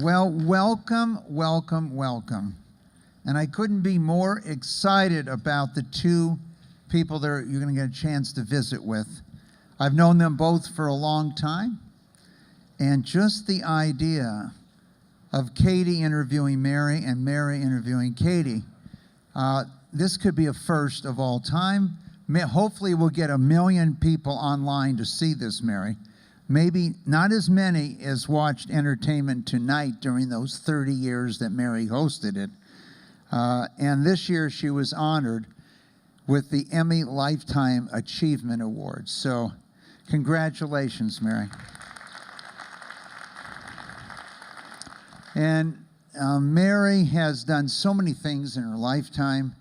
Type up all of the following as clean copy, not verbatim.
Well, welcome, welcome, welcome. And I couldn't be more excited about the two people that you're going to get a chance to visit with. I've known them both for a long time, and just the idea of Katie interviewing Mary and Mary interviewing Katie, this could be a first of all time. Hopefully we'll get 1 million people online to see this, Mary. Maybe not as many as watched Entertainment Tonight during those 30 years that Mary hosted it. And this year she was honored with the Emmy Lifetime Achievement Award. So congratulations, Mary. And Mary has done so many things in her lifetime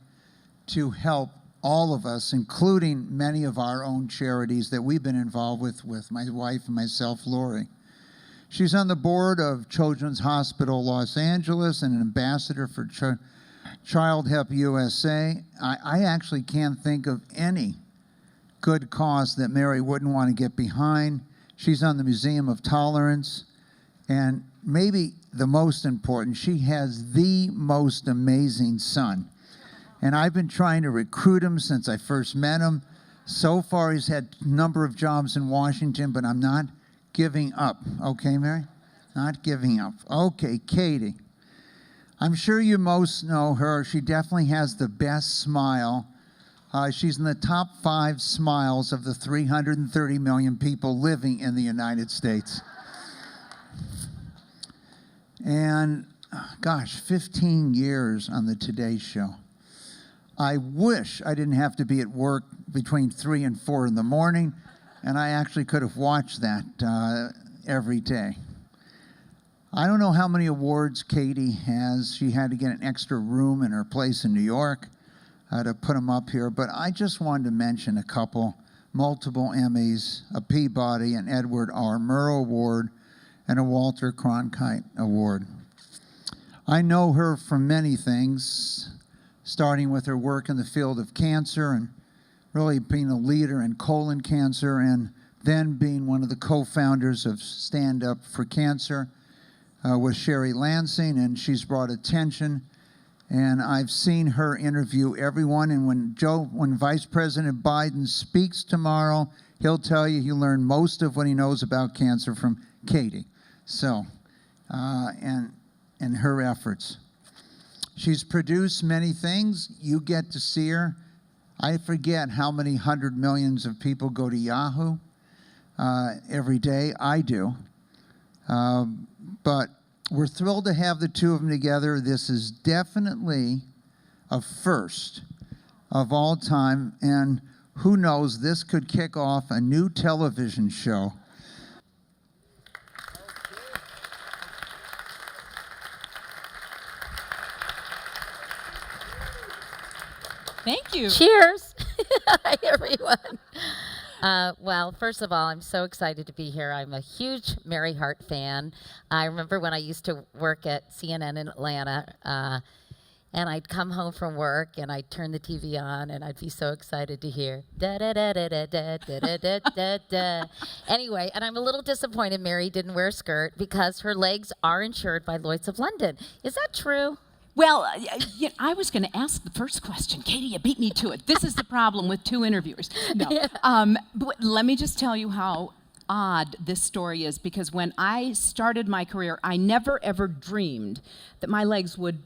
to help all of us, including many of our own charities that we've been involved with my wife and myself, Lori. She's on the board of Children's Hospital Los Angeles and an ambassador for Child Help USA. I actually can't think of any good cause that Mary wouldn't want to get behind. She's on the Museum of Tolerance. And maybe the most important, she has the most amazing son. And I've been trying to recruit him since I first met him. So far, he's had a number of jobs in Washington, but I'm not giving up. Okay, Mary? Not giving up. Okay, Katie. I'm sure you most know her. She definitely has the best smile. She's in the top 5 smiles of the 330 million people living in the United States. And, gosh, 15 years on the Today Show. I wish I didn't have to be at work between 3 and 4 in the morning, and I actually could have watched that every day. I don't know how many awards Katie has. She had to get an extra room in her place in New York to put them up here, but I just wanted to mention a couple: multiple Emmys, a Peabody, an Edward R. Murrow Award, and a Walter Cronkite Award. I know her from many things, starting with her work in the field of cancer and really being a leader in colon cancer, and then being one of the co-founders of Stand Up for Cancer with Sherry Lansing, and she's brought attention. And I've seen her interview everyone, and when Vice President Biden speaks tomorrow, he'll tell you he learned most of what he knows about cancer from Katie. So, and her efforts. She's produced many things. You get to see her. I forget how many 100 millions of people go to Yahoo every day. I do. But we're thrilled to have the two of them together. This is definitely a first of all time. And who knows, this could kick off a new television show. Thank you. Cheers. Hi, everyone. Well, first of all, I'm so excited to be here. I'm a huge Mary Hart fan. I remember when I used to work at CNN in Atlanta, and I'd come home from work, and I'd turn the TV on, and I'd be so excited to hear da-da-da-da-da-da-da-da-da-da. Anyway, and I'm a little disappointed Mary didn't wear a skirt because her legs are insured by Lloyd's of London. Is that true? Well, I was going to ask the first question. Katie, you beat me to it. This is the problem with 2 interviewers. No. But let me just tell you how odd this story is, because when I started my career, I never, ever dreamed that my legs would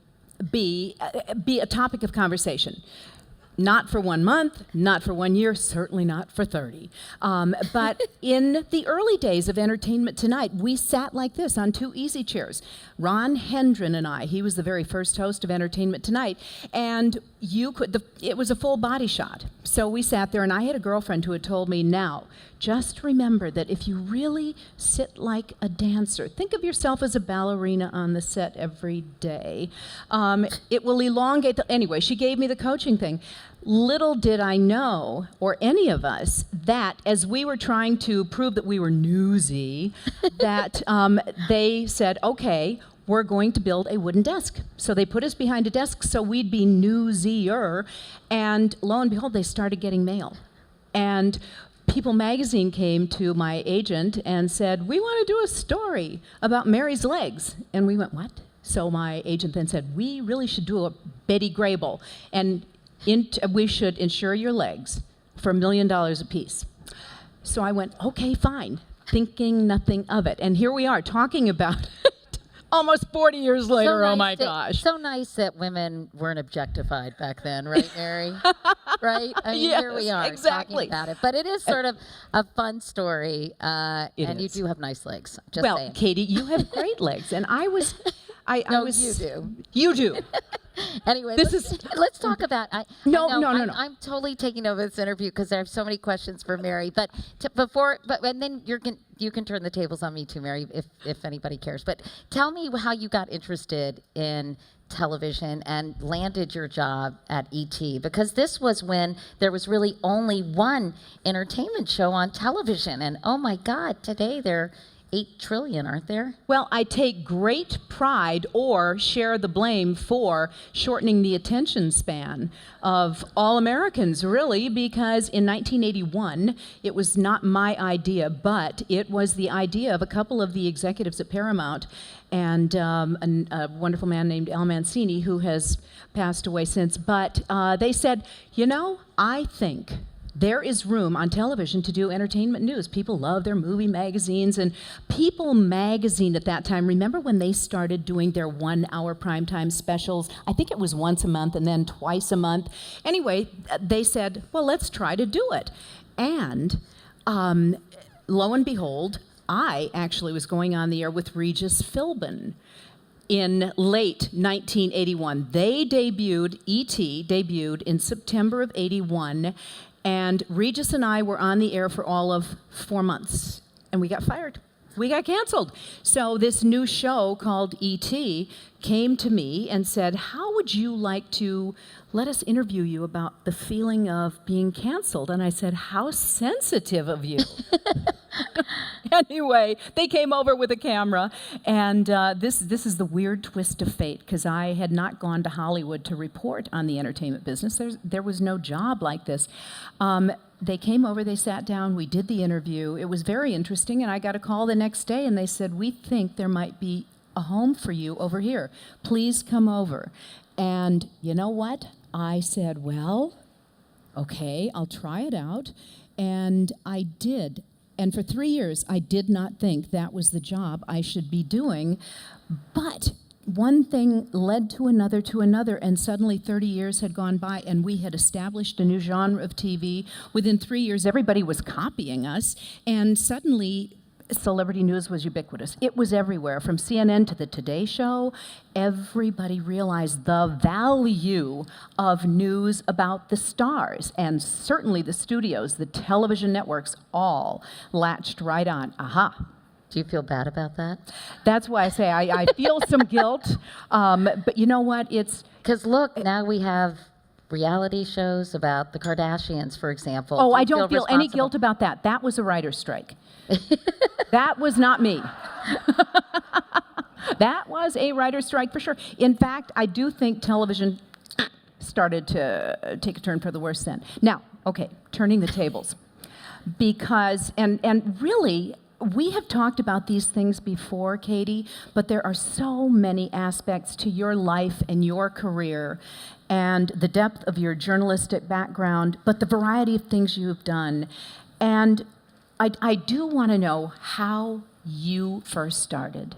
be a topic of conversation. Not for 1 month, not for 1 year, certainly not for 30. But in the early days of Entertainment Tonight, we sat like this on 2 easy chairs. Ron Hendren and I, he was the very first host of Entertainment Tonight, and it was a full body shot. So we sat there, and I had a girlfriend who had told me, now, just remember that if you really sit like a dancer, think of yourself as a ballerina on the set every day, it will elongate. Anyway, she gave me the coaching thing. Little did I know, or any of us, that as we were trying to prove that we were newsy, that they said, okay, we're going to build a wooden desk. So they put us behind a desk so we'd be newsier, and lo and behold, they started getting mail. And People magazine came to my agent and said, we want to do a story about Mary's legs. And we went, what? So my agent then said, we really should do a Betty Grable, and we should insure your legs for $1 million a piece. So I went, okay, fine, thinking nothing of it. And here we are talking about it almost 40 years later. Oh my gosh. So nice that women weren't objectified back then, right, Mary? Right? I mean, Yes, here we are exactly. talking about it. But it is sort of a fun story, and you is. do have nice legs. Just Well, saying. Katie, you have great legs, and I was. No, you do. You do. Anyway, This let's talk about. No. I'm totally taking over this interview because I have so many questions for Mary. But and then you can turn the tables on me too, Mary, if anybody cares. But tell me how you got interested in television and landed your job at ET, because this was when there was really only one entertainment show on television, and oh my God, today there are 8 trillion, aren't there? Well, I take great pride or share the blame for shortening the attention span of all Americans, really, because in 1981, it was not my idea, but it was the idea of a couple of the executives at Paramount and a wonderful man named Al Mancini, who has passed away since. But they said, you know, I think there is room on television to do entertainment news. People love their movie magazines, and People magazine at that time, remember when they started doing their 1-hour primetime specials? I think it was once a month and then twice a month. Anyway, they said, well, let's try to do it. And lo and behold, I actually was going on the air with Regis Philbin in late 1981. They debuted, E.T. debuted in September of 81, and Regis and I were on the air for all of 4 months, and we got fired. We got canceled. So this new show called E.T. came to me and said, how would you like to let us interview you about the feeling of being canceled? And I said, how sensitive of you. Anyway, they came over with a camera, and this is the weird twist of fate, because I had not gone to Hollywood to report on the entertainment business. There was no job like this. They came over, they sat down, we did the interview. It was very interesting, and I got a call the next day, and they said, we think there might be a home for you over here. Please come over. And you know what? I said, well, okay, I'll try it out. And I did. And for 3 years, I did not think that was the job I should be doing. But one thing led to another, and suddenly 30 years had gone by, and we had established a new genre of TV. Within 3 years, everybody was copying us, and suddenly celebrity news was ubiquitous. It was everywhere, from CNN to the Today Show. Everybody realized the value of news about the stars, and certainly the studios, the television networks, all latched right on. Aha. Do you feel bad about that? That's why I say I feel some guilt, but you know what? It's because look, now we have reality shows about the Kardashians, for example. Oh, Do you I don't feel any responsible? guilt about that. That was a writer's strike. That was not me. That was a writer's strike for sure. In fact, I do think television started to take a turn for the worse then. Now, okay, turning the tables. Because, and really, we have talked about these things before, Katie, but there are so many aspects to your life and your career and the depth of your journalistic background, but the variety of things you've done. And I do want to know how you first started.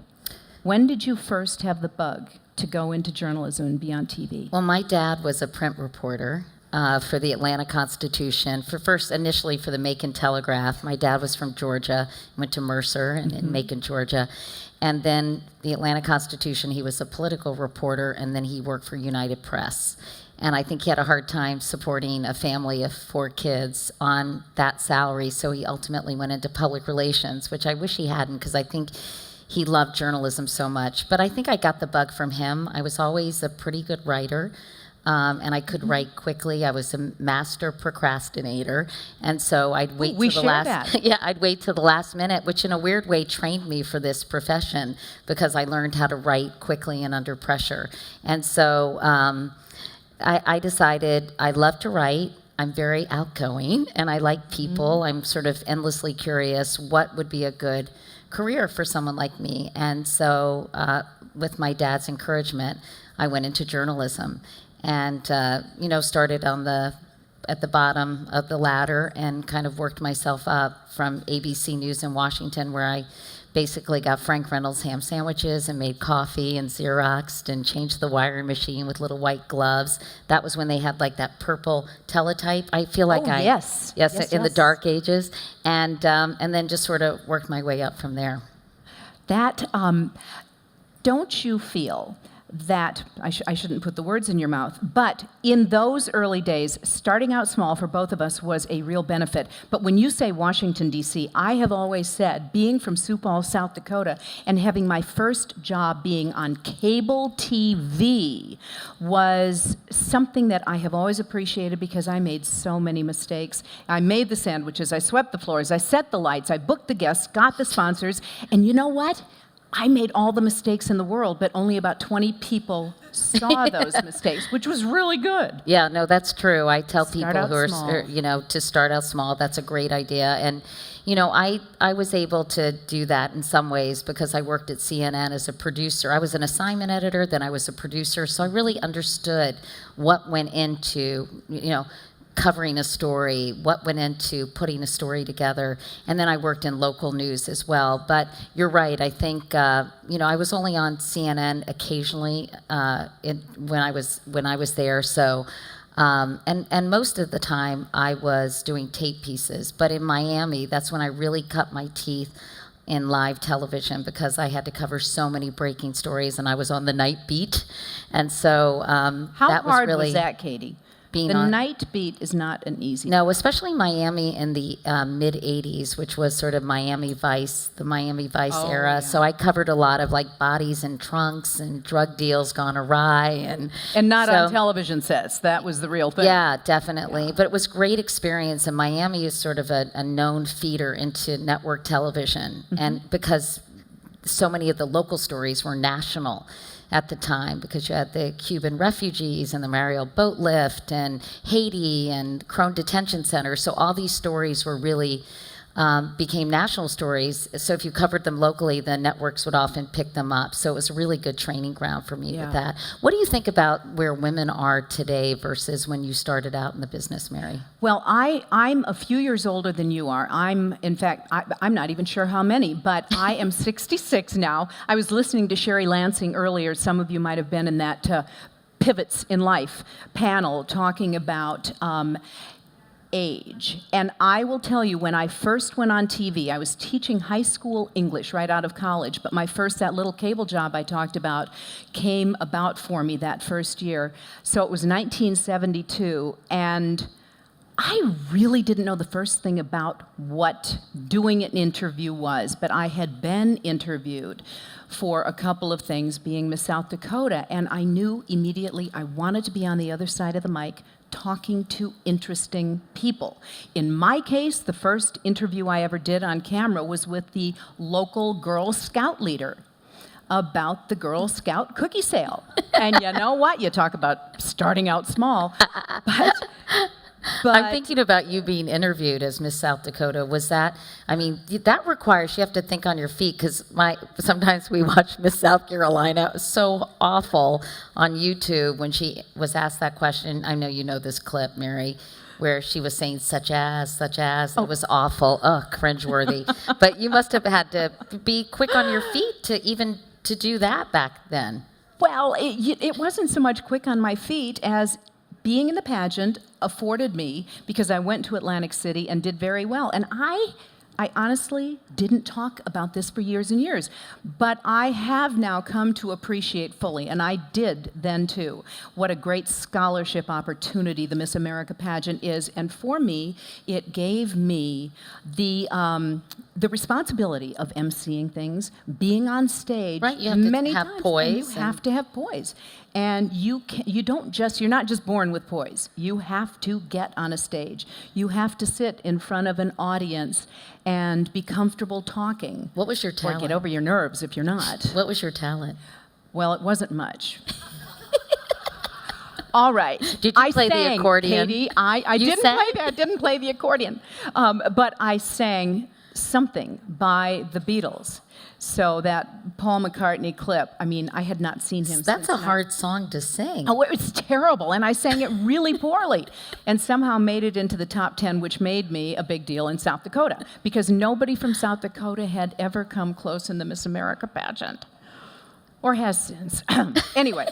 When did you first have the bug to go into journalism and be on TV? Well, my dad was a print reporter for the Atlanta Constitution, initially for the Macon Telegraph. My dad was from Georgia, went to Mercer in Macon, Georgia. And then the Atlanta Constitution, he was a political reporter, and then he worked for United Press. And I think he had a hard time supporting a family of 4 kids on that salary, so he ultimately went into public relations, which I wish he hadn't, because I think he loved journalism so much. But I think I got the bug from him. I was always a pretty good writer. And I could write quickly. I was a master procrastinator, and so I'd wait till the last. Yeah, I'd wait till the last minute, which in a weird way trained me for this profession because I learned how to write quickly and under pressure. And so I decided I love to write. I'm very outgoing, and I like people. I'm sort of endlessly curious what would be a good career for someone like me. And so with my dad's encouragement, I went into journalism and, started at the bottom of the ladder and kind of worked myself up from ABC News in Washington, where I basically got Frank Reynolds ham sandwiches and made coffee and Xeroxed and changed the wiring machine with little white gloves. That was when they had like that purple teletype. I feel like yes, in the dark ages, and then just sort of worked my way up from there. That, don't you feel that, I shouldn't put the words in your mouth, but in those early days, starting out small for both of us was a real benefit. But when you say Washington, D.C., I have always said, being from Sioux Falls, South Dakota, and having my first job being on cable TV was something that I have always appreciated because I made so many mistakes. I made the sandwiches, I swept the floors, I set the lights, I booked the guests, got the sponsors, and you know what? I made all the mistakes in the world, but only about 20 people saw those mistakes, which was really good. Yeah, no, that's true. I tell Start people out who are, small. to start out small. That's a great idea. And, I was able to do that in some ways because I worked at CNN as a producer. I was an assignment editor, then I was a producer, so I really understood what went into, covering a story, what went into putting a story together, and then I worked in local news as well. But you're right. I think I was only on CNN occasionally when I was there. So, and most of the time I was doing tape pieces. But in Miami, that's when I really cut my teeth in live television because I had to cover so many breaking stories, and I was on the night beat, and so How that hard was really that, Katie? being The on. night beat is not an easy. No, especially Miami in the mid 80s, which was sort of Miami Vice, the Miami Vice era. yeah. So I covered a lot of like bodies in trunks and drug deals gone awry, and not so, on television sets. That was the real thing. Yeah, definitely. But it was great experience, and Miami is sort of a known feeder into network television, and because so many of the local stories were national at the time, because you had the Cuban refugees and the Mariel boat lift and Haiti and Crone Detention Center. So all these stories were really became national stories. So if you covered them locally, the networks would often pick them up. So it was a really good training ground for me with that. What do you think about where women are today versus when you started out in the business, Mary? Well, I'm a few years older than you are. In fact, I'm not even sure how many, but I am 66 now. I was listening to Sherry Lansing earlier. Some of you might have been in that Pivots in Life panel talking about age. And I will tell you, when I first went on TV, I was teaching high school English right out of college, but that little cable job I talked about came about for me that first year. So it was 1972, and I really didn't know the first thing about what doing an interview was, but I had been interviewed for a couple of things, being Miss South Dakota, and I knew immediately I wanted to be on the other side of the mic talking to interesting people. In my case, the first interview I ever did on camera was with the local Girl Scout leader about the Girl Scout cookie sale. And you know what? You talk about starting out small, but I'm thinking about you being interviewed as Miss South Dakota. Was that, that requires, you have to think on your feet, because sometimes we watch Miss South Carolina. It was so awful on YouTube when she was asked that question. I know you know this clip, Mary, where she was saying such as. It was awful. Cringeworthy. But you must have had to be quick on your feet to do that back then. Well, it wasn't so much quick on my feet as being in the pageant afforded me, because I went to Atlantic City and did very well. And I honestly didn't talk about this for years and years, but I have now come to appreciate fully, and I did then too, what a great scholarship opportunity the Miss America pageant is. And for me, it gave me the responsibility of emceeing things, being on stage. Right, you have to many have times, poise. and you have to have poise. And you're not just born with poise. You have to get on a stage. You have to sit in front of an audience and be comfortable talking. What was your talent? Or get over your nerves if you're not. What was your talent? Well, it wasn't much. All right. Did you I play the sang, accordion? Katie. I You didn't sang? play that. Didn't play the accordion. But I sang something by the Beatles. So that Paul McCartney clip, I mean, I had not seen him That's since a hard song to sing. Oh, it was terrible, and I sang it really poorly, and somehow made it into the top 10, which made me a big deal in South Dakota, because nobody from South Dakota had ever come close in the Miss America pageant, or has since. Anyway,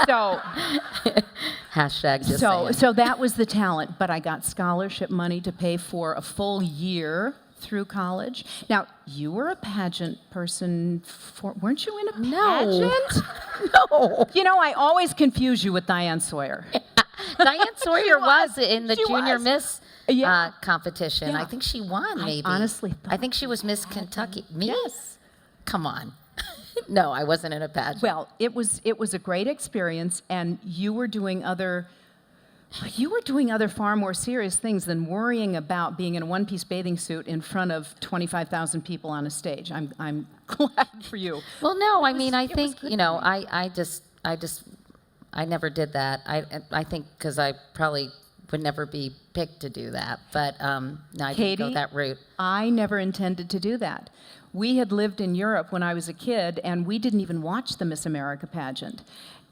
so Hashtag just saying. so that was the talent, but I got scholarship money to pay for a full year through college. Now, you were a pageant person, weren't you in a pageant? No. You know, I always confuse you with Diane Sawyer. Diane Sawyer was in the She Junior was. Miss Yeah. competition. Yeah. I think she won, maybe. honestly I think she was Miss Kentucky. Me? Yes. Come on. No, I wasn't in a pageant. Well, it was a great experience, and you were doing other far more serious things than worrying about being in a one-piece bathing suit in front of 25,000 people on a stage. I'm glad for you. Well, no, I mean, I it was think, good you know, for I never did that. I think because I probably would never be picked to do that. But no, I didn't go Katie, that route. I never intended to do that. We had lived in Europe when I was a kid, and we didn't even watch the Miss America pageant.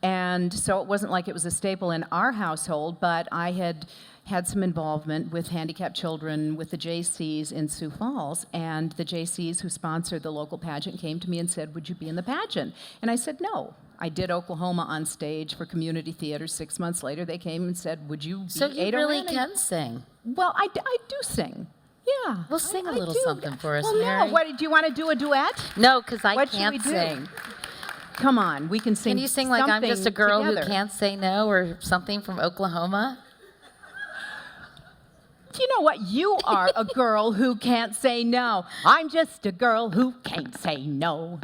And so it wasn't like it was a staple in our household, but I had some involvement with handicapped children with the JCs in Sioux Falls, and the JCs who sponsored the local pageant came to me and said, "Would you be in the pageant?" And I said, "No." I did Oklahoma on stage for community theater. 6 months later, they came and said, "Would you be So you Ada really Rennie?" can sing. Well, I do sing. Yeah. Well, sing a I little do. something for us, well, Mary. No, what, do you want to do a duet? No, because I What should can't we do? sing. Come on, we can sing. Can you sing like I'm just a something girl together. who can't say no or something from Oklahoma? Do you know what? You are a girl who can't say no. I'm just a girl who can't say no.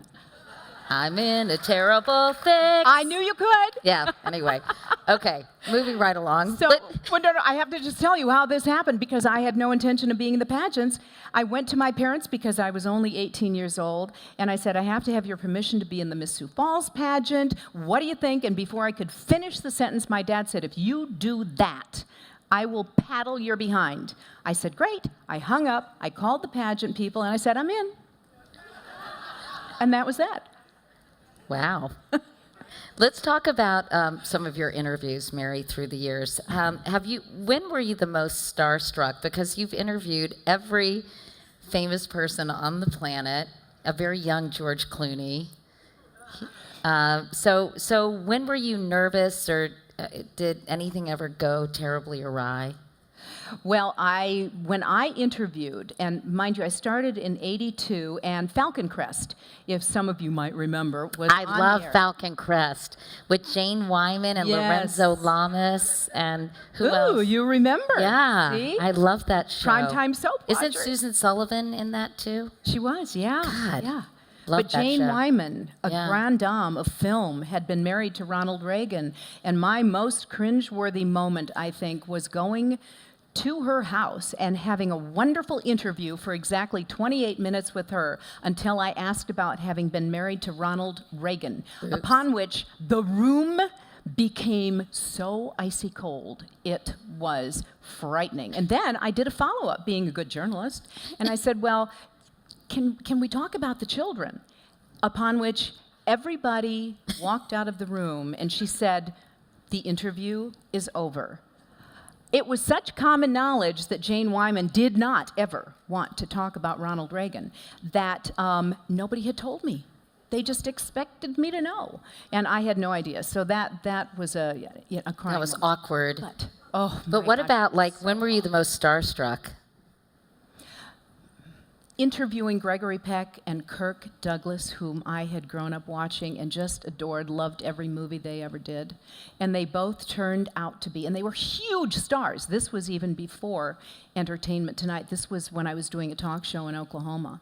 I'm in a terrible fix. I knew you could. Yeah, anyway. Okay, moving right along. So, well, no, I have to just tell you how this happened, because I had no intention of being in the pageants. I went to my parents because I was only 18 years old, and I said, "I have to have your permission to be in the Miss Sioux Falls pageant. What do you think?" And before I could finish the sentence, my dad said, "If you do that, I will paddle your behind." I said, "Great." I hung up, I called the pageant people, and I said, "I'm in." And that was that. Wow. Let's talk about some of your interviews, Mary, through the years. When were you the most starstruck? Because you've interviewed every famous person on the planet, a very young George Clooney. So when were you nervous, or did anything ever go terribly awry? Well, when I interviewed, and mind you, I started in '82, and Falcon Crest, if some of you might remember, was I on love there. Falcon Crest with Jane Wyman and Yes. Lorenzo Lamas and who Ooh, else? you remember? Yeah, See? I love that show. Primetime soap Isn't watcher. Susan Sullivan in that too? She was, yeah. God, yeah. love But that Jane show. Wyman, a Yeah. grande dame of film, had been married to Ronald Reagan, and my most cringeworthy moment, I think, was going to her house and having a wonderful interview for exactly 28 minutes with her until I asked about having been married to Ronald Reagan, upon which the room became so icy cold. It was frightening. And then I did a follow-up, being a good journalist, and I said, "Well, can we talk about the children?" Upon which everybody walked out of the room, and she said, "The interview is over." It was such common knowledge that Jane Wyman did not ever want to talk about Ronald Reagan that nobody had told me. They just expected me to know, and I had no idea. So that was a crime. That was awkward. But What about, like, when were you the most starstruck? interviewing Gregory Peck and Kirk Douglas, whom I had grown up watching and just adored, loved every movie they ever did. And they both turned out to be, and they were huge stars. This was even before Entertainment Tonight. This was when I was doing a talk show in Oklahoma.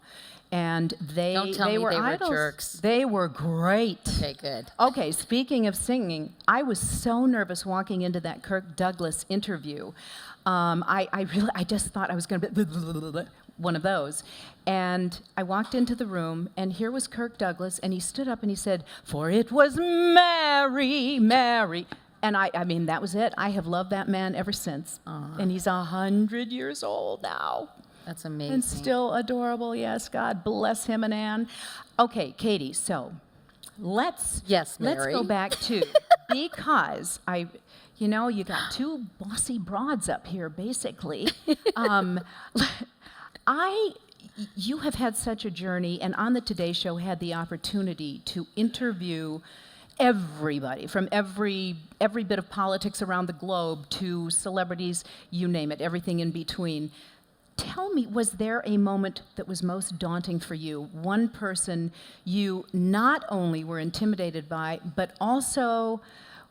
And Don't tell me were they were idols. jerks. They were great. Okay, good. Okay, speaking of singing, I was so nervous walking into that Kirk Douglas interview. I just thought I was going to be one of those. And I walked into the room, and here was Kirk Douglas, and he stood up and he said, "For it was Mary, Mary." And I mean, that was it. I have loved that man ever since. And he's 100 years old now. That's amazing. And still adorable, yes. God bless him and Ann. Okay, Katie, so let's Mary. go back to, because you know, you got two bossy broads up here, basically. You have had such a journey, and on the Today Show had the opportunity to interview everybody from every bit of politics around the globe to celebrities, you name it, everything in between. Tell me, was there a moment that was most daunting for you? One person you not only were intimidated by, but also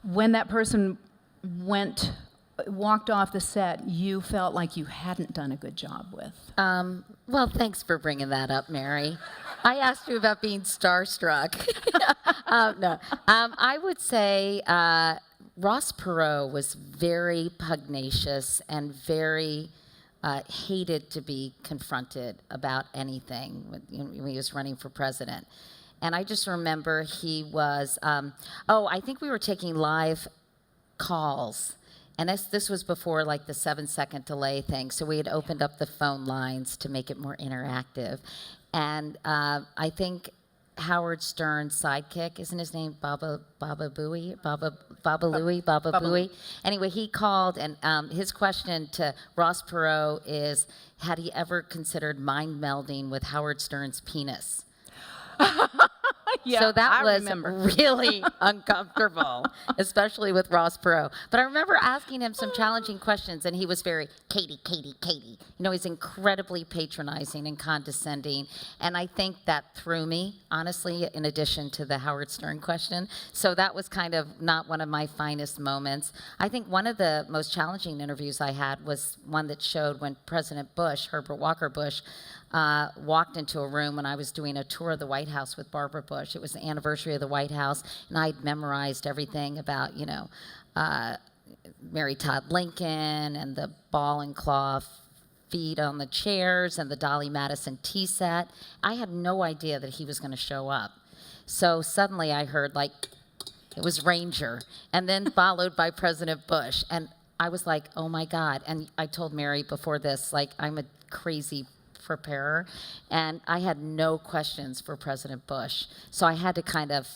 when that person walked off the set, you felt like you hadn't done a good job with? Well, thanks for bringing that up, Mary. I asked you about being starstruck. No. I would say Ross Perot was very pugnacious and very hated to be confronted about anything when he was running for president. And I just remember he was, I think we were taking live calls. And this was before like the 7-second delay thing. So we had opened up the phone lines to make it more interactive. And I think Howard Stern's sidekick, isn't his name Baba Booey? Baba Booey. Anyway, he called, and his question to Ross Perot is, had he ever considered mind melding with Howard Stern's penis? Yeah, so that I was remember. really uncomfortable, especially with Ross Perot. But I remember asking him some challenging questions, and he was very, Katie. You know, he's incredibly patronizing and condescending. And I think that threw me, honestly, in addition to the Howard Stern question. So that was kind of not one of my finest moments. I think one of the most challenging interviews I had was one that showed when President Bush, Herbert Walker Bush, walked into a room when I was doing a tour of the White House with Barbara Bush. It was the anniversary of the White House, and I'd memorized everything about, you know, Mary Todd Lincoln and the ball and claw feet on the chairs and the Dolly Madison tea set. I had no idea that he was going to show up. So suddenly I heard, like, it was Ranger, and then followed by President Bush. And I was like, oh my God. And I told Mary before this, like, I'm a crazy preparer, and I had no questions for President Bush. So I had to kind of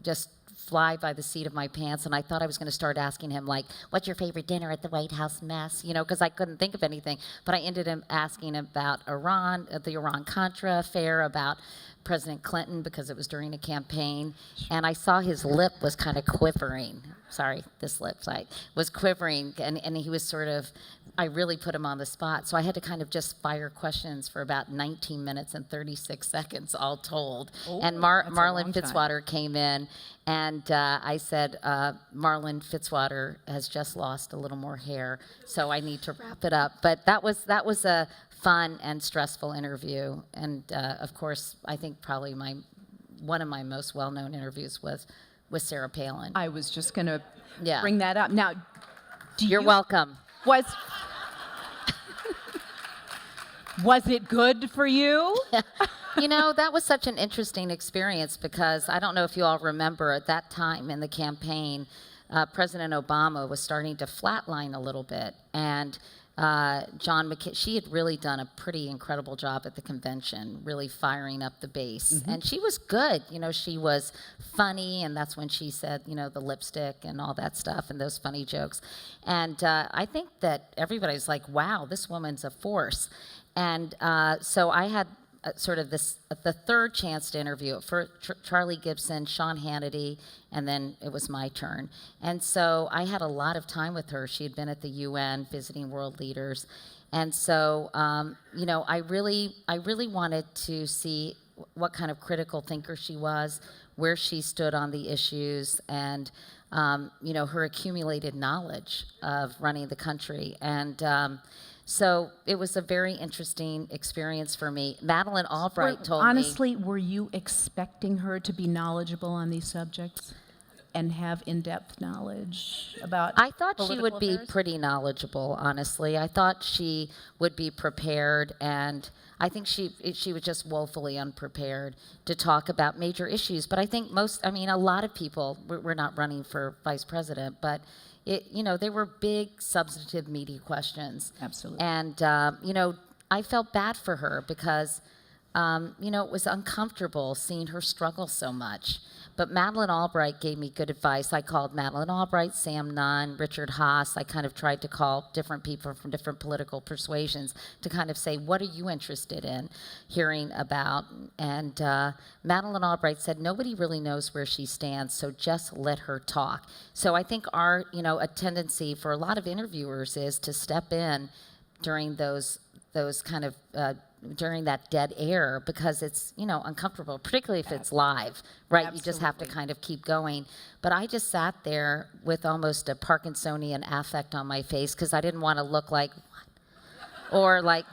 just fly by the seat of my pants, and I thought I was going to start asking him, like, what's your favorite dinner at the White House mess? You know, because I couldn't think of anything. But I ended up asking about Iran, the Iran-Contra affair, about President Clinton, because it was during a campaign, and I saw his lip was kind of quivering. Sorry, this lip side was quivering, and he was sort of, I really put him on the spot. So I had to kind of just fire questions for about 19 minutes and 36 seconds, all told. Oh, and that's a Marlon long time. Fitzwater came in, and I said, Marlon Fitzwater has just lost a little more hair, so I need to wrap it up. But that was a fun and stressful interview. And of course, I think probably one of my most well-known interviews was with Sarah Palin. I was just going to Yeah. bring that up. Now, You're welcome. Was it good for you? You know, that was such an interesting experience, because I don't know if you all remember at that time in the campaign, President Obama was starting to flatline a little bit. And John McCain, she had really done a pretty incredible job at the convention, really firing up the base. Mm-hmm. And she was good. You know, she was funny, and that's when she said, you know, the lipstick and all that stuff and those funny jokes. And I think that everybody's like, wow, this woman's a force. And so I had sort of the third chance to interview for Charlie Gibson, Sean Hannity, and then it was my turn. And so I had a lot of time with her. She had been at the UN visiting world leaders. And so, you know, I really wanted to see what kind of critical thinker she was, where she stood on the issues, and, you know, her accumulated knowledge of running the country. And so it was a very interesting experience for me. Madeleine Albright told me. Honestly, were you expecting her to be knowledgeable on these subjects? and have in-depth knowledge about I thought she political would be affairs? pretty knowledgeable, honestly. I thought she would be prepared, and I think she was just woefully unprepared to talk about major issues. But I think a lot of people, we're not running for vice president, but they were big, substantive, meaty questions. Absolutely. And, I felt bad for her because, it was uncomfortable seeing her struggle so much. But Madeleine Albright gave me good advice. I called Madeleine Albright, Sam Nunn, Richard Haas. I kind of tried to call different people from different political persuasions to kind of say, what are you interested in hearing about? And Madeleine Albright said, nobody really knows where she stands, so just let her talk. So I think a tendency for a lot of interviewers is to step in during those kind of during that dead air, because it's uncomfortable, particularly if it's live, right? Absolutely. You just have to kind of keep going. But I just sat there with almost a Parkinsonian affect on my face because I didn't want to look like what, or like,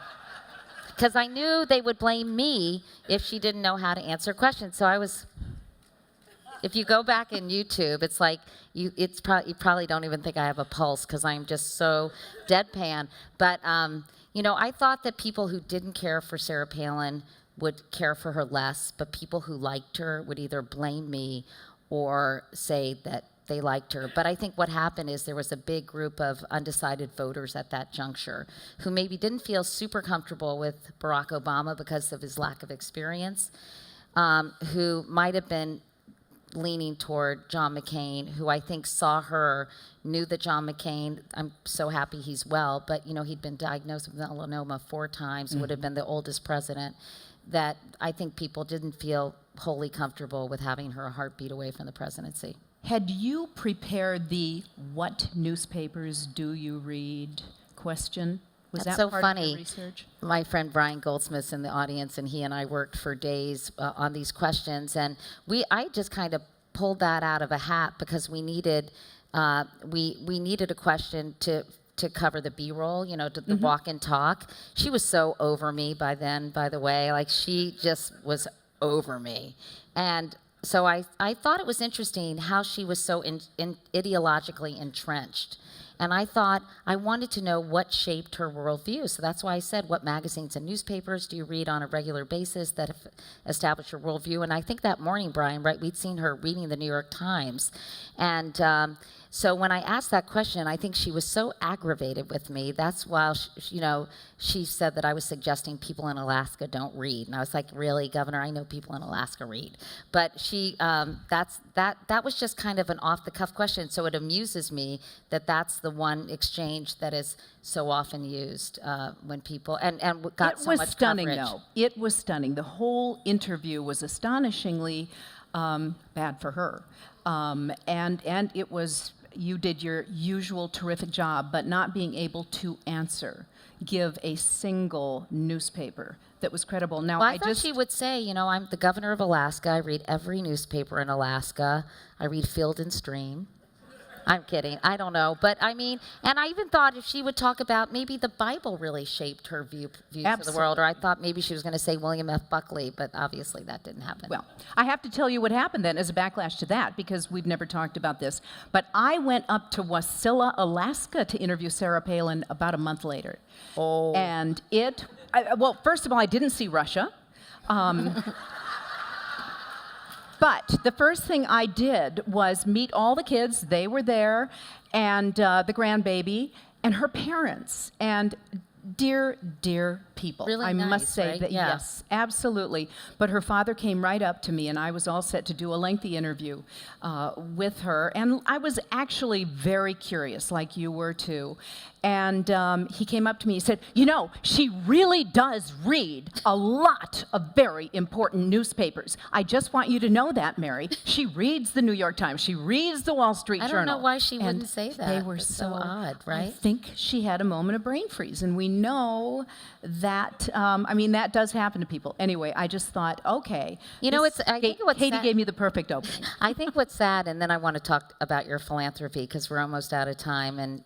because I knew they would blame me if she didn't know how to answer questions. So I was. If you go back in YouTube, it's like you probably don't even think I have a pulse because I'm just so deadpan. But I thought that people who didn't care for Sarah Palin would care for her less, but people who liked her would either blame me or say that they liked her. But I think what happened is there was a big group of undecided voters at that juncture who maybe didn't feel super comfortable with Barack Obama because of his lack of experience, who might have been leaning toward John McCain, who I think saw her, knew that John McCain, I'm so happy he's well, but he'd been diagnosed with melanoma 4 times, would have been the oldest president, that I think people didn't feel wholly comfortable with having her a heartbeat away from the presidency. Had you prepared the "what newspapers do you read" question? Was That's that so part funny. of your research? My friend Brian Goldsmith's in the audience, and he and I worked for days on these questions, and I just kind of pulled that out of a hat because we needed we needed a question to cover the B-roll, to the walk and talk. She was so over me by then, by the way, like she just was over me, and so I thought it was interesting how she was so ideologically entrenched. And I thought I wanted to know what shaped her worldview. So that's why I said, what magazines and newspapers do you read on a regular basis that have established your worldview? And I think that morning, Brian, right, we'd seen her reading the New York Times. And so when I asked that question, I think she was so aggravated with me. That's why, she said that I was suggesting people in Alaska don't read. And I was like, really, Governor? I know people in Alaska read. But she, that was just kind of an off-the-cuff question. So it amuses me that that's the one exchange that is so often used when people, and got so much coverage. It was stunning, though. It was stunning. The whole interview was astonishingly bad for her. And it was, you did your usual terrific job, but not being able to give a single newspaper that was credible. Now, well, I thought she would say, I'm the governor of Alaska. I read every newspaper in Alaska. I read Field and Stream. I'm kidding. I don't know. But I mean, and I even thought if she would talk about maybe the Bible really shaped her views of the world, or I thought maybe she was going to say William F. Buckley, but obviously that didn't happen. Well, I have to tell you what happened then as a backlash to that, because we've never talked about this. But I went up to Wasilla, Alaska to interview Sarah Palin about a month later. Oh. And well, first of all, I didn't see Russia. But the first thing I did was meet all the kids. They were there, and the grandbaby, and her parents, and dear, dear people. Really I nice, must say right? that, Yeah. yes, absolutely. But her father came right up to me, and I was all set to do a lengthy interview with her. And I was actually very curious, like you were too. And he came up to me and said, she really does read a lot of very important newspapers. I just want you to know that, Mary. She reads the New York Times. She reads the Wall Street Journal. I don't know why she And wouldn't say that. They were It's so odd, I right? think she had a moment of brain freeze. And we know that, that does happen to people. Anyway, I just thought, okay. I think what's Katie sad- gave me the perfect opening. I think what's sad, and then I want to talk about your philanthropy because we're almost out of time. And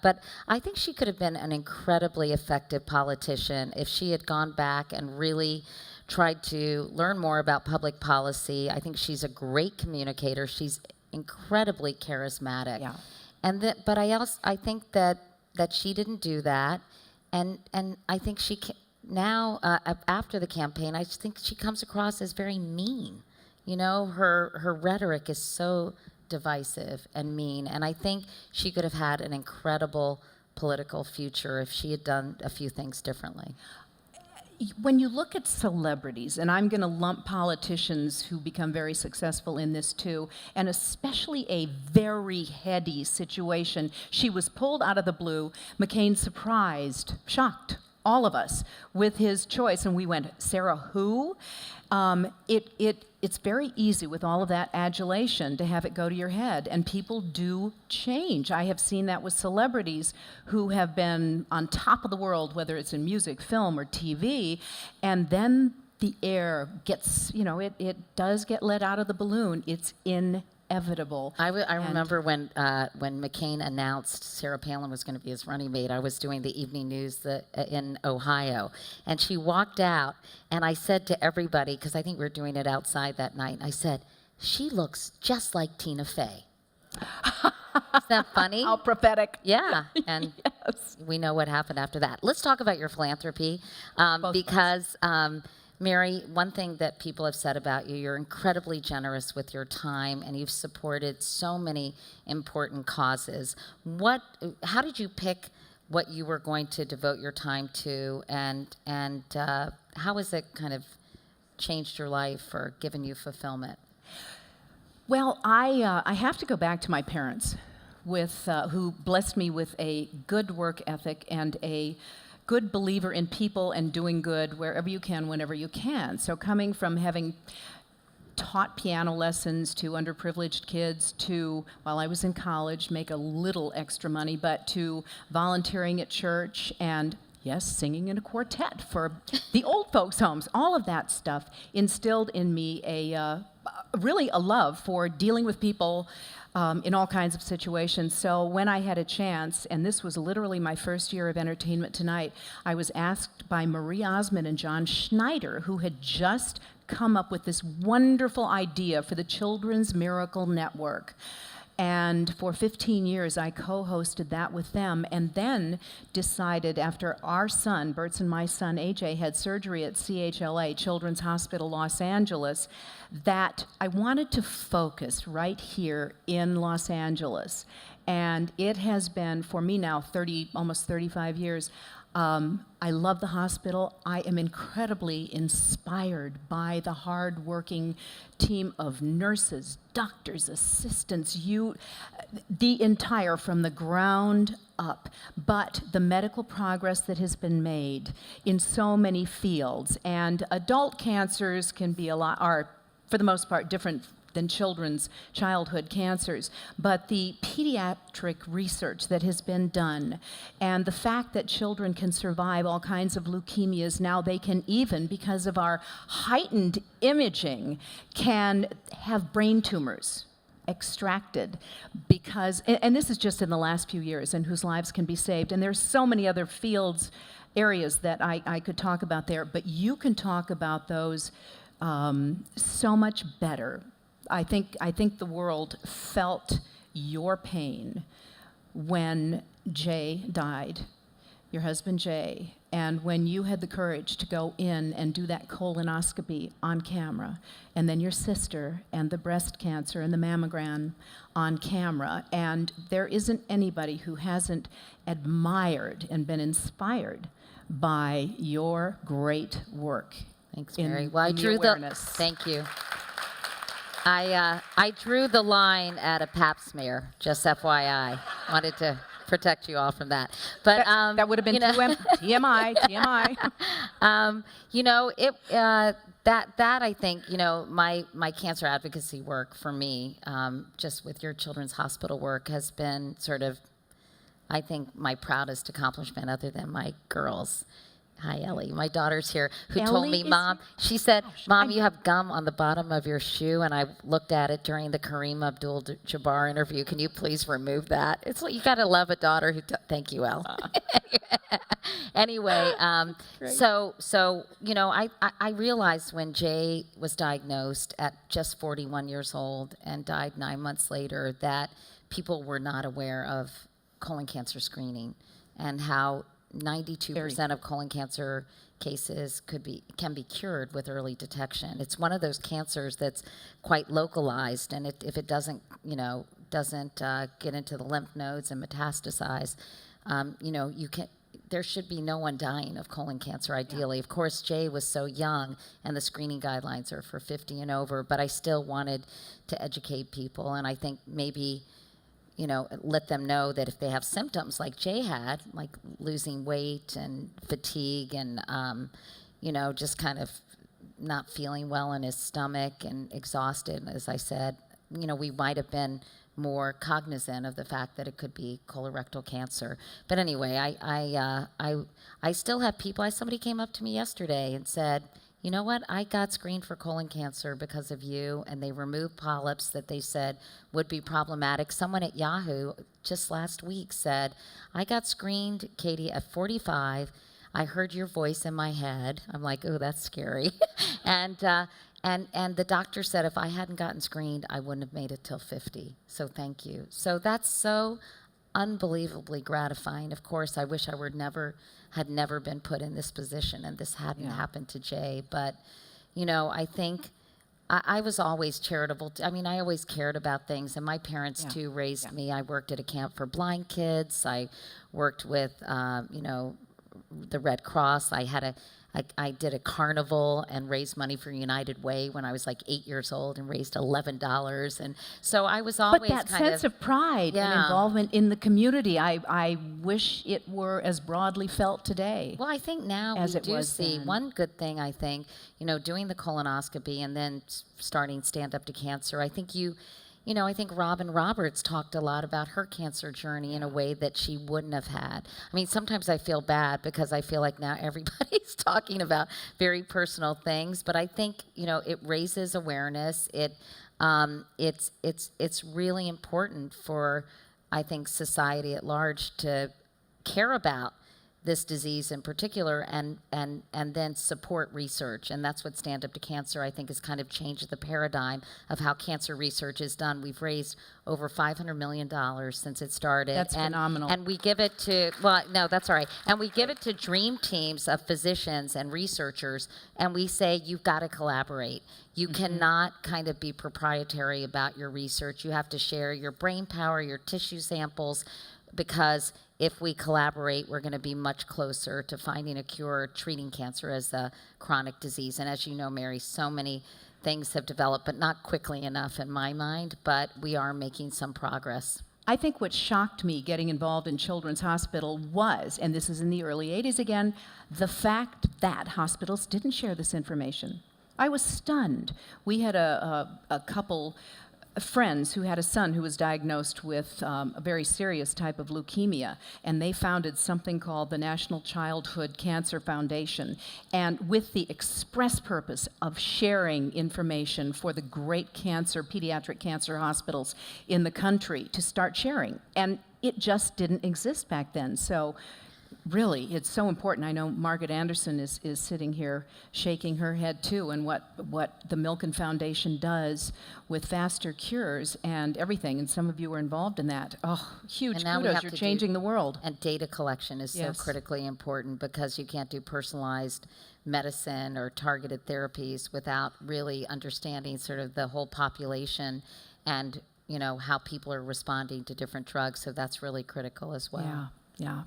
but I think she could have been an incredibly effective politician if she had gone back and really tried to learn more about public policy. I think she's a great communicator. She's incredibly charismatic. Yeah. And but I think that she didn't do that, and I think now after the campaign, I just think she comes across as very mean. You know, her rhetoric is so divisive and mean, and I think she could have had an incredible political future if she had done a few things differently. When you look at celebrities, and I'm going to lump politicians who become very successful in this too, and especially a very heady situation, she was pulled out of the blue. McCain surprised, shocked all of us with his choice, and we went, Sarah who? It's very easy with all of that adulation to have it go to your head, and people do change. I have seen that with celebrities who have been on top of the world, whether it's in music, film, or TV, and then the air gets, it does get let out of the balloon. It's inevitable. I remember when McCain announced Sarah Palin was going to be his running mate. I was doing the evening news in Ohio, and she walked out, and I said to everybody, because I think we were doing it outside that night, I said, she looks just like Tina Fey. Is that funny? How prophetic. Yeah, and Yes. we know what happened after that. Let's talk about your philanthropy, because Mary, one thing that people have said about you, you're incredibly generous with your time, and you've supported so many important causes. How did you pick what you were going to devote your time to, and how has it kind of changed your life or given you fulfillment? Well, I have to go back to my parents, who blessed me with a good work ethic and a good believer in people and doing good wherever you can, whenever you can. So coming from having taught piano lessons to underprivileged kids to, while I was in college, make a little extra money, but to volunteering at church and, yes, singing in a quartet for the old folks' homes, all of that stuff instilled in me really a love for dealing with people in all kinds of situations. So when I had a chance, and this was literally my first year of Entertainment Tonight, I was asked by Marie Osmond and John Schneider, who had just come up with this wonderful idea for the Children's Miracle Network. And for 15 years, I co-hosted that with them, and then decided after our son, Bert's and my son, AJ, had surgery at CHLA, Children's Hospital Los Angeles, that I wanted to focus right here in Los Angeles. And it has been, for me now, almost 35 years, I love the hospital. I am incredibly inspired by the hard-working team of nurses, doctors, assistants, the entire, from the ground up. But the medical progress that has been made in so many fields, and adult cancers can be are, for the most part, different than children's childhood cancers, but the pediatric research that has been done and the fact that children can survive all kinds of leukemias, now they can even, because of our heightened imaging, can have brain tumors extracted because, and this is just in the last few years, and whose lives can be saved. And there's so many other areas that I could talk about there, but you can talk about those so much better. I think the world felt your pain when Jay died, your husband Jay, and when you had the courage to go in and do that colonoscopy on camera, and then your sister and the breast cancer and the mammogram on camera. And there isn't anybody who hasn't admired and been inspired by your great work. Thanks, Mary. Well, I drew thank you. I drew the line at a pap smear, just FYI. Wanted to protect you all from that. But that would have been TMI. That I think, my cancer advocacy work for me, just with your children's hospital work, has been sort of, I think, my proudest accomplishment other than my girls. Hi, Ellie. My daughter's here, who told Ellie me, is Mom, here? she said, Gosh, Mom, you have gum on the bottom of your shoe, and I looked at it during the Kareem Abdul-Jabbar interview. Can you please remove that? It's like, you got to love a daughter who, thank you, Elle. Anyway, so I realized when Jay was diagnosed at just 41 years old and died 9 months later that people were not aware of colon cancer screening and how 92% of colon cancer cases can be cured with early detection. It's one of those cancers that's quite localized, and if it doesn't get into the lymph nodes and metastasize, there should be no one dying of colon cancer, ideally. Yeah. Of course, Jay was so young, and the screening guidelines are for 50 and over, but I still wanted to educate people, and I think maybe let them know that if they have symptoms like Jay had, like losing weight and fatigue and, just kind of not feeling well in his stomach and exhausted, as I said, we might have been more cognizant of the fact that it could be colorectal cancer. But anyway, I still have people. Somebody came up to me yesterday and said, you know what, I got screened for colon cancer because of you, and they removed polyps that they said would be problematic. Someone at Yahoo just last week said, I got screened, Katie, at 45. I heard your voice in my head. I'm like, oh, that's scary. And the doctor said if I hadn't gotten screened, I wouldn't have made it till 50. So thank you. So that's so unbelievably gratifying. Of course, I wish I had never been put in this position and this hadn't happened to Jay. But, I think I was always charitable. I always cared about things, and my parents too raised me. I worked at a camp for blind kids. I worked with, the Red Cross. I did a carnival and raised money for United Way when I was like 8 years old and raised $11. And so I was always But that sense of pride and involvement in the community, I wish it were as broadly felt today. Well, I think now we do see one good thing, I think, doing the colonoscopy and then starting Stand Up to Cancer. I think I think Robin Roberts talked a lot about her cancer journey in a way that she wouldn't have had. Sometimes I feel bad because I feel like now everybody's talking about very personal things, but I think, it raises awareness. It's really important for, I think, society at large to care about this disease in particular and then support research. And that's what Stand Up to Cancer, I think, has kind of changed the paradigm of how cancer research is done. We've raised over $500 million since it started. That's phenomenal. And we give it to, no, that's all right. And we give it to dream teams of physicians and researchers, and we say, you've got to collaborate. You cannot kind of be proprietary about your research. You have to share your brain power, your tissue samples, because if we collaborate, we're going to be much closer to finding a cure or treating cancer as a chronic disease. And as you know, Mary, so many things have developed, but not quickly enough in my mind, but we are making some progress. I think what shocked me getting involved in Children's Hospital was, and this is in the early 80s again, the fact that hospitals didn't share this information. I was stunned. We had a couple friends who had a son who was diagnosed with a very serious type of leukemia, and they founded something called the National Childhood Cancer Foundation, and with the express purpose of sharing information for the great pediatric cancer hospitals in the country to start sharing. And it just didn't exist back then. So really, it's so important. I know Margaret Anderson is sitting here shaking her head too, and what the Milken Foundation does with faster cures and everything, and some of you were involved in that. Oh, huge kudos, you're changing the world. And data collection is so critically important, because you can't do personalized medicine or targeted therapies without really understanding sort of the whole population and how people are responding to different drugs, so that's really critical as well. Yeah.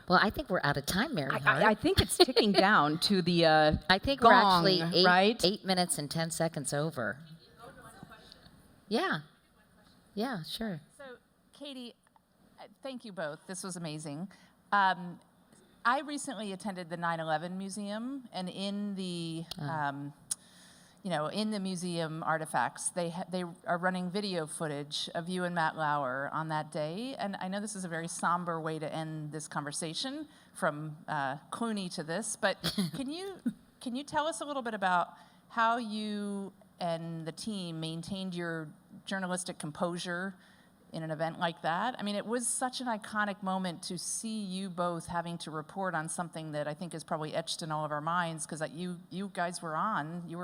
Well, I think we're out of time, Mary Hart. I think it's ticking down to the I think gong, we're actually right? 8 minutes and 10 seconds over. Yeah. Yeah, sure. So, Katie, thank you both. This was amazing. I recently attended the 9/11 Museum, and in the in the museum artifacts, they are running video footage of you and Matt Lauer on that day. And I know this is a very somber way to end this conversation, from Clooney to this, but can you tell us a little bit about how you and the team maintained your journalistic composure in an event like that? I mean, it was such an iconic moment to see you both having to report on something that I think is probably etched in all of our minds, because you guys were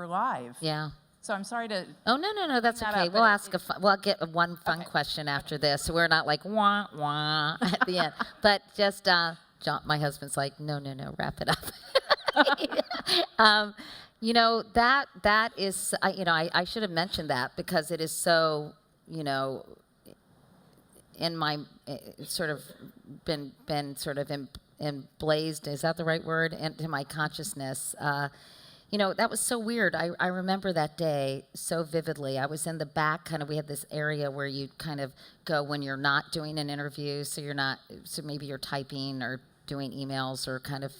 live. Yeah. So I'm sorry to. Oh, no, that's that okay. up, We'll but ask we'll get one fun question after this. So we're not like wah wah at the end. But just John, my husband's like, no, wrap it up. That is, I should have mentioned that, because it is so, in my sort of been sort of emblazed, is that the right word, into my consciousness. That was so weird. I remember that day so vividly. I was in the back, we had this area where you kind of go when you're not doing an interview, so maybe you're typing or doing emails or kind of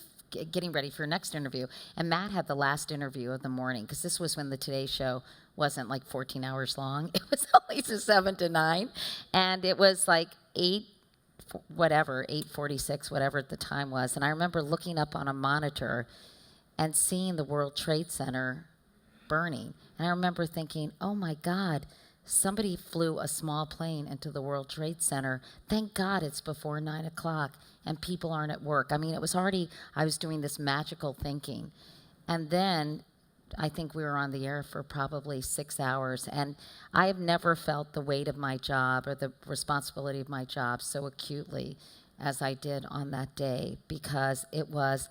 getting ready for your next interview. And Matt had the last interview of the morning, because this was when the Today Show wasn't like 14 hours long. It was only 7 to 9. And it was like 8:46, whatever at the time was. And I remember looking up on a monitor and seeing the World Trade Center burning. And I remember thinking, oh my God, somebody flew a small plane into the World Trade Center. Thank God it's before 9 o'clock and people aren't at work. I mean, it was already, I was doing this magical thinking. And then I think we were on the air for probably 6 hours. And I have never felt the weight of my job or the responsibility of my job so acutely as I did on that day, because it was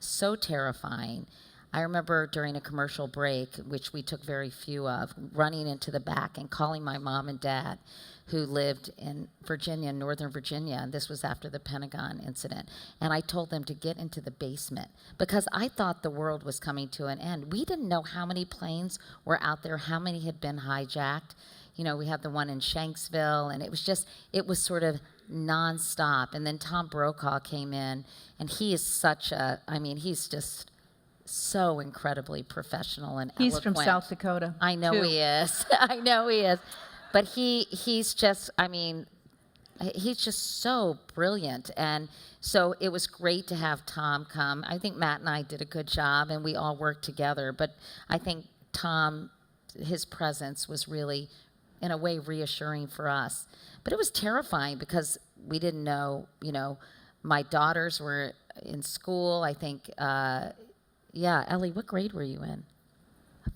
so terrifying. I remember during a commercial break, which we took very few of, running into the back and calling my mom and dad, who lived in Virginia, Northern Virginia, and this was after the Pentagon incident. And I told them to get into the basement, because I thought the world was coming to an end. We didn't know how many planes were out there, how many had been hijacked. We had the one in Shanksville, and it was sort of nonstop. And then Tom Brokaw came in, and he is he's just so incredibly professional and He's eloquent. from South Dakota. I know too. he is. I know he is. But he's just so brilliant. And so it was great to have Tom come. I think Matt and I did a good job, and we all worked together. But I think Tom, his presence was really, in a way, reassuring for us. But it was terrifying, because we didn't know, my daughters were in school. I think, Ellie, what grade were you in?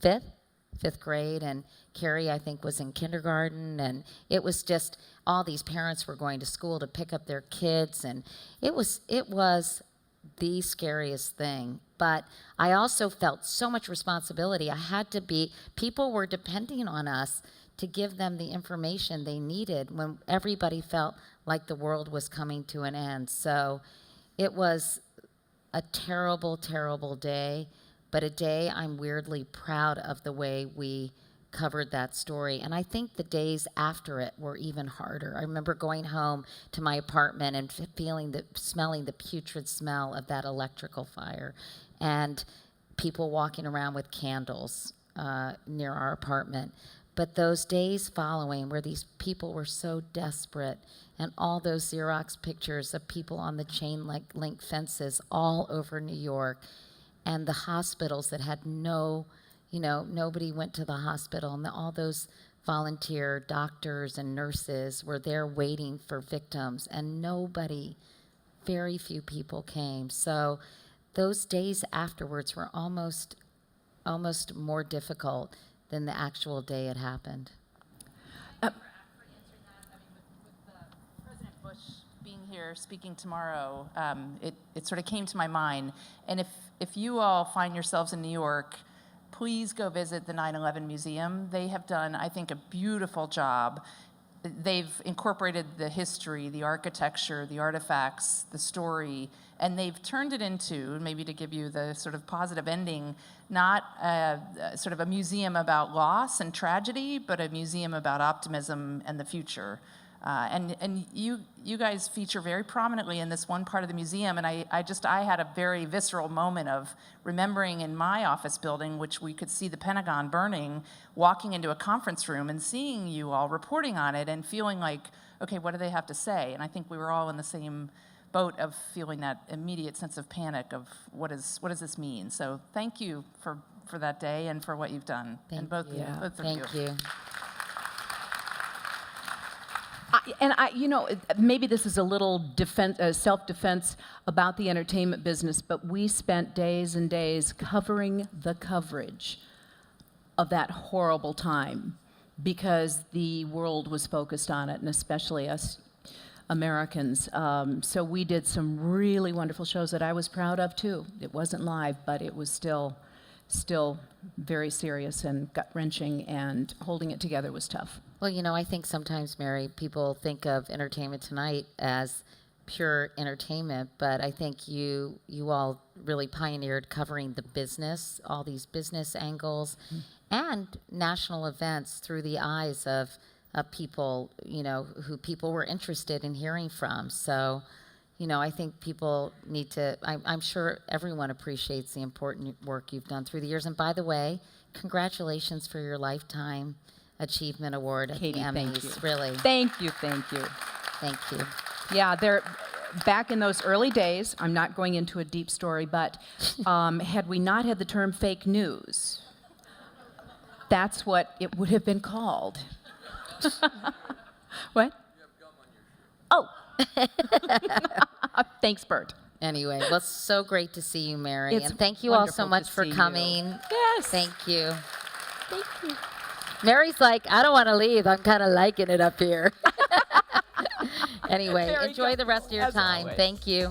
Fifth grade, and Carrie, I think, was in kindergarten, and it was just all these parents were going to school to pick up their kids, and it was the scariest thing. But I also felt so much responsibility. People were depending on us to give them the information they needed when everybody felt like the world was coming to an end. So it was a terrible, terrible day, but a day I'm weirdly proud of the way we covered that story. And I think the days after it were even harder. I remember going home to my apartment and smelling the putrid smell of that electrical fire, and people walking around with candles near our apartment. But those days following, where these people were so desperate, and all those Xerox pictures of people on the chain link fences all over New York, and the hospitals that had nobody went to the hospital, and all those volunteer doctors and nurses were there waiting for victims, and very few people came. So those days afterwards were almost more difficult than the actual day it happened. President Bush being here speaking tomorrow, it sort of came to my mind. And if you all find yourselves in New York, please go visit the 9/11 Museum. They have done, I think, a beautiful job. They've incorporated the history, the architecture, the artifacts, the story, and they've turned it into, maybe to give you the sort of positive ending, not sort of a museum about loss and tragedy, but a museum about optimism and the future. And you guys feature very prominently in this one part of the museum, and I had a very visceral moment of remembering in my office building, which we could see the Pentagon burning, walking into a conference room and seeing you all reporting on it and feeling like, okay, what do they have to say? And I think we were all in the same boat of feeling that immediate sense of panic of what does this mean? So thank you for that day and for what you've done. Thank and both you. both of Thank you. Maybe this is a little self-defense about the entertainment business, but we spent days and days covering the coverage of that horrible time because the world was focused on it, and especially us Americans. So we did some really wonderful shows that I was proud of too. It wasn't live, but it was still very serious and gut-wrenching, and holding it together was tough. Well, I think sometimes, Mary, people think of Entertainment Tonight as pure entertainment, but I think you all really pioneered covering the business, all these business angles, and national events through the eyes of people, who people were interested in hearing from. So, I think people need to, I'm sure everyone appreciates the important work you've done through the years. And by the way, congratulations for your Lifetime Achievement Award at Katie, the thank Emmys, you. really. Thank you. Thank you. Yeah, back in those early days, I'm not going into a deep story, but had we not had the term fake news, that's what it would have been called. What? Oh. Thanks, Bert. Anyway, well, it's so great to see you, Mary. It's and thank you all so wonderful much to for see you. coming. Yes. Thank you. Thank you. Mary's like, I don't want to leave. I'm kind of liking it up here. Anyway, Very enjoy good. the rest of your As time. always. Thank you.